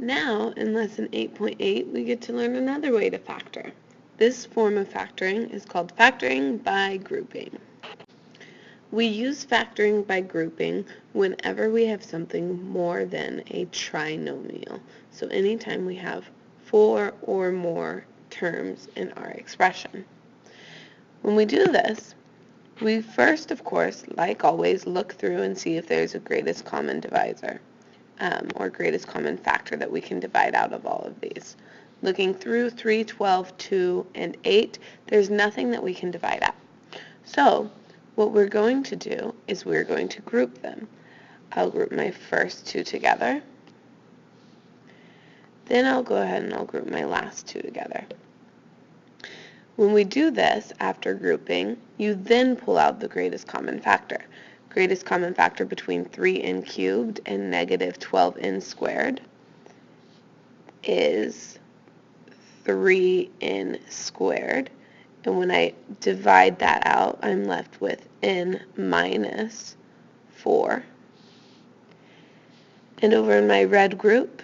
Now, in Lesson 8.8, we get to learn another way to factor. This form of factoring is called factoring by grouping. We use factoring by grouping whenever we have something more than a trinomial. So anytime we have 4 or more terms in our expression. When we do this, we first, of course, like always, look through and see if there's a greatest common divisor. Or greatest common factor that we can divide out of all of these. Looking through 3, 12, 2, and 8, there's nothing that we can divide out. So what we're going to do is we're going to group them. I'll group my first two together. Then I'll go ahead and I'll group my last two together. When we do this, after grouping, you then pull out the greatest common factor. Greatest common factor between 3n cubed and negative 12n squared is 3n squared. And when I divide that out, I'm left with n minus 4. And over in my red group,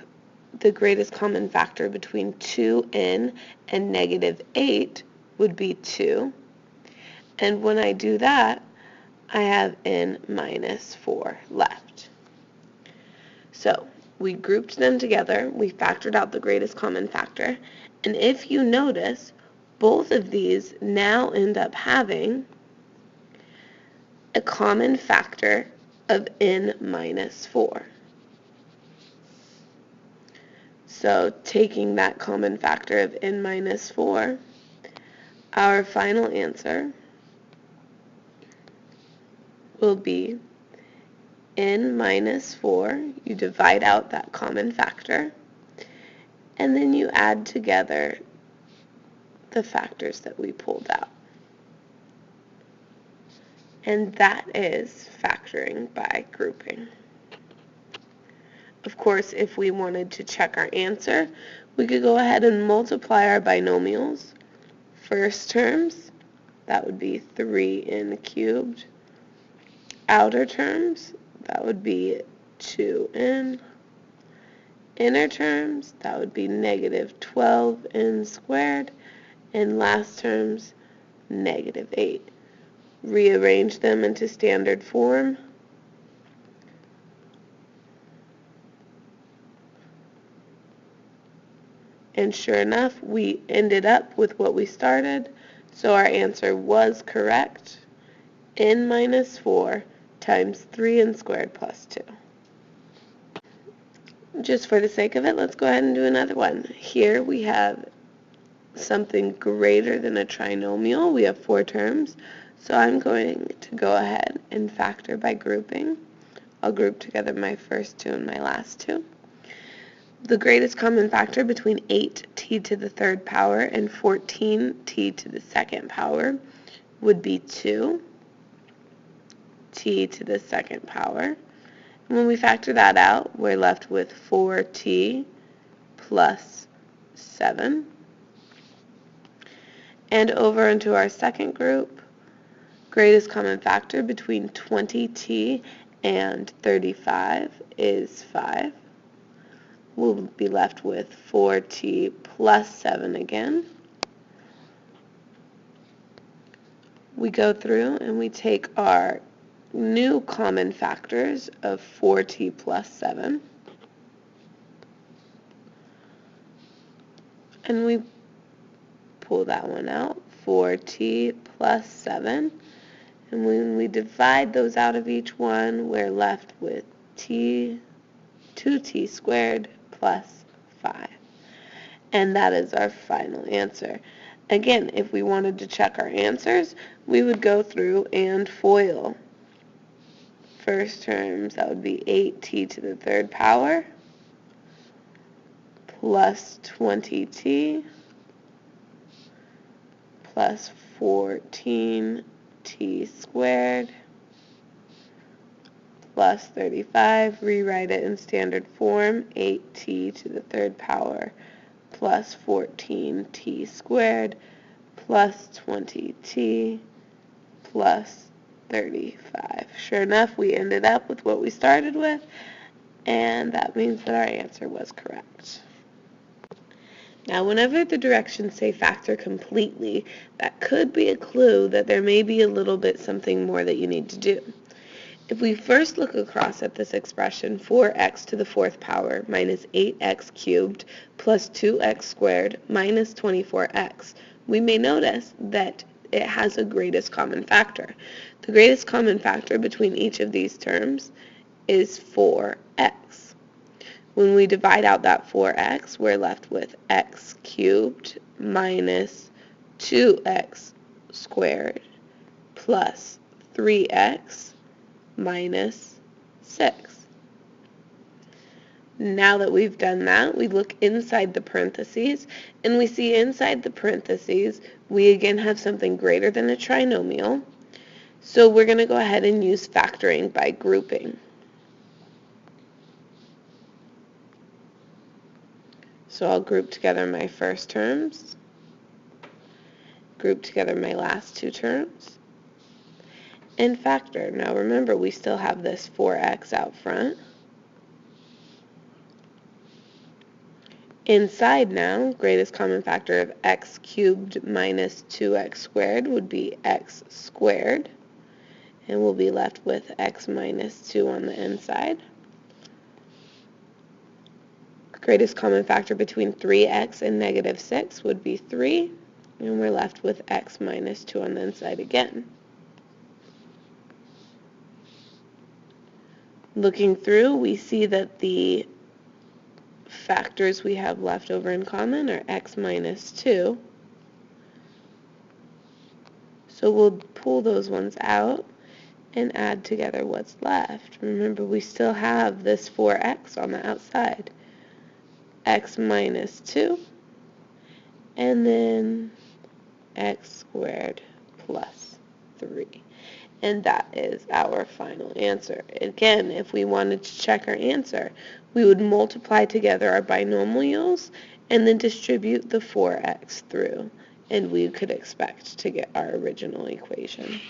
the greatest common factor between 2n and negative 8 would be 2. And when I do that, I have n minus 4 left. So we grouped them together, we factored out the greatest common factor, and if you notice, both of these now end up having a common factor of n minus 4. So taking that common factor of n minus 4, our final answer will be n minus 4. You divide out that common factor, and then you add together the factors that we pulled out. And that is factoring by grouping. Of course, if we wanted to check our answer, we could go ahead and multiply our binomials. First terms, that would be 3n cubed. Outer terms, that would be 2n. Inner terms, that would be negative 12n squared. And last terms, negative 8. Rearrange them into standard form. And sure enough, we ended up with what we started. So our answer was correct. N minus 4 times 3n squared plus 2. Just for the sake of it, let's go ahead and do another one. Here we have something greater than a trinomial. We have 4 terms. So I'm going to go ahead and factor by grouping. I'll group together my first two and my last two. The greatest common factor between 8t to the third power and 14t to the second power would be 2. T to the second power. And when we factor that out, we're left with 4t plus 7. And over into our second group, greatest common factor between 20t and 35 is 5. We'll be left with 4t plus 7 again. We go through and we take our new common factors of 4t plus 7, and we pull that one out, 4t plus 7, and when we divide those out of each one, we're left with 2t squared plus 5, and that is our final answer. Again, if we wanted to check our answers, we would go through and FOIL. First terms, that would be 8t to the third power plus 20t plus 14t squared plus 35. Rewrite it in standard form, 8t to the third power plus 14t squared plus 20t plus 35. Sure enough, we ended up with what we started with, and that means that our answer was correct. Now, whenever the directions say factor completely, that could be a clue that there may be a little bit something more that you need to do. If we first look across at this expression, 4x to the fourth power minus 8x cubed plus 2x squared minus 24x, we may notice that it has a greatest common factor. The greatest common factor between each of these terms is 4x. When we divide out that 4x, we're left with x cubed minus 2x squared plus 3x minus 6. Now that we've done that, we look inside the parentheses, and we see inside the parentheses, we again have something greater than a trinomial. So we're going to go ahead and use factoring by grouping. So I'll group together my first terms, group together my last two terms, and factor. Now remember, we still have this 4x out front. Inside now, greatest common factor of x cubed minus 2x squared would be x squared, and we'll be left with x minus 2 on the inside. Greatest common factor between 3x and negative 6 would be 3, and we're left with x minus 2 on the inside again. Looking through, we see that the factors we have left over in common are x minus 2. So we'll pull those ones out and add together what's left. Remember, we still have this 4x on the outside. X minus 2, and then x squared plus 3. And that is our final answer. Again, if we wanted to check our answer, we would multiply together our binomials and then distribute the 4x through, and we could expect to get our original equation.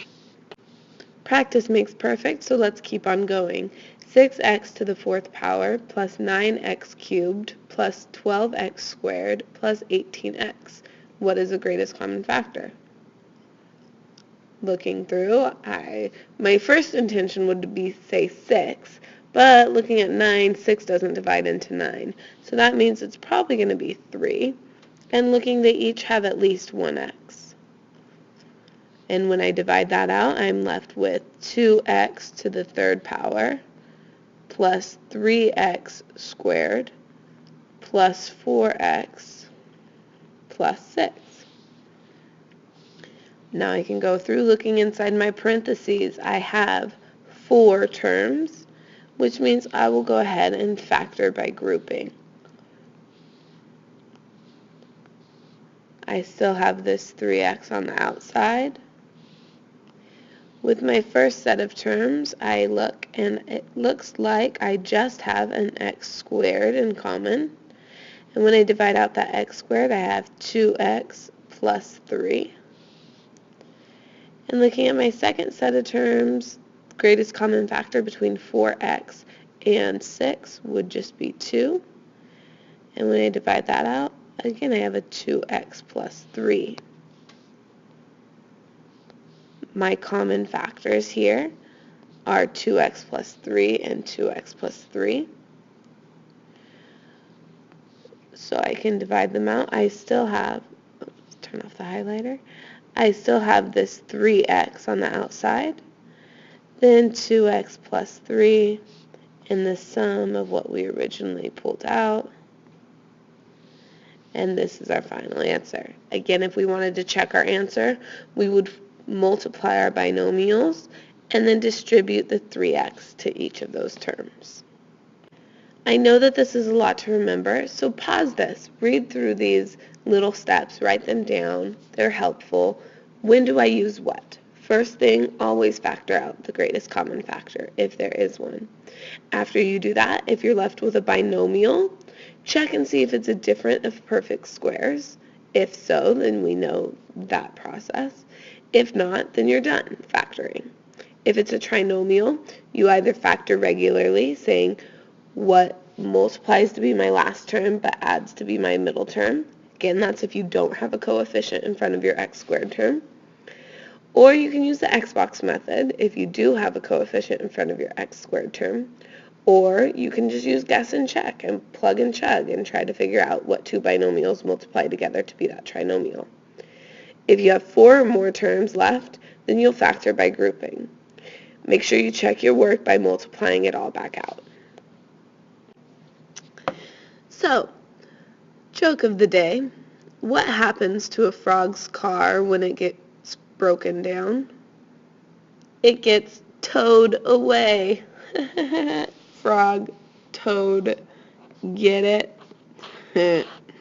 Practice makes perfect, so let's keep on going. 6x to the fourth power plus 9x cubed plus 12x squared plus 18x. What is the greatest common factor? Looking through, my first intention would be say 6, but looking at 9, 6 doesn't divide into 9. So that means it's probably going to be 3. And looking, they each have at least 1x. And when I divide that out, I'm left with 2x to the third power plus 3x squared plus 4x plus 6. Now I can go through looking inside my parentheses. I have 4 terms, which means I will go ahead and factor by grouping. I still have this 3x on the outside. With my first set of terms, I look, and it looks like I just have an x squared in common. And when I divide out that x squared, I have 2x plus 3. And looking at my second set of terms, greatest common factor between 4x and 6 would just be 2. And when I divide that out, again, I have a 2x plus 3. My common factors here are 2x plus 3 and 2x plus 3. So I can divide them out. I still have, let's turn off the highlighter. I still have this 3x on the outside, then 2x plus 3, and the sum of what we originally pulled out. And this is our final answer. Again, if we wanted to check our answer, we would multiply our binomials and then distribute the 3x to each of those terms. I know that this is a lot to remember, so pause this, read through these little steps, write them down. They're helpful. When do I use what? First thing, always factor out the greatest common factor, if there is one. After you do that, if you're left with a binomial, check and see if it's a different of perfect squares. If so, then we know that process. If not, then you're done factoring. If it's a trinomial, you either factor regularly, saying what multiplies to be my last term but adds to be my middle term. Again, that's if you don't have a coefficient in front of your x squared term. Or you can use the Xbox method if you do have a coefficient in front of your x squared term. Or you can just use guess and check and plug and chug and try to figure out what two binomials multiply together to be that trinomial. If you have 4 or more terms left, then you'll factor by grouping. Make sure you check your work by multiplying it all back out. So, joke of the day. What happens to a frog's car when it gets broken down? It gets towed away. Frog, toad, get it?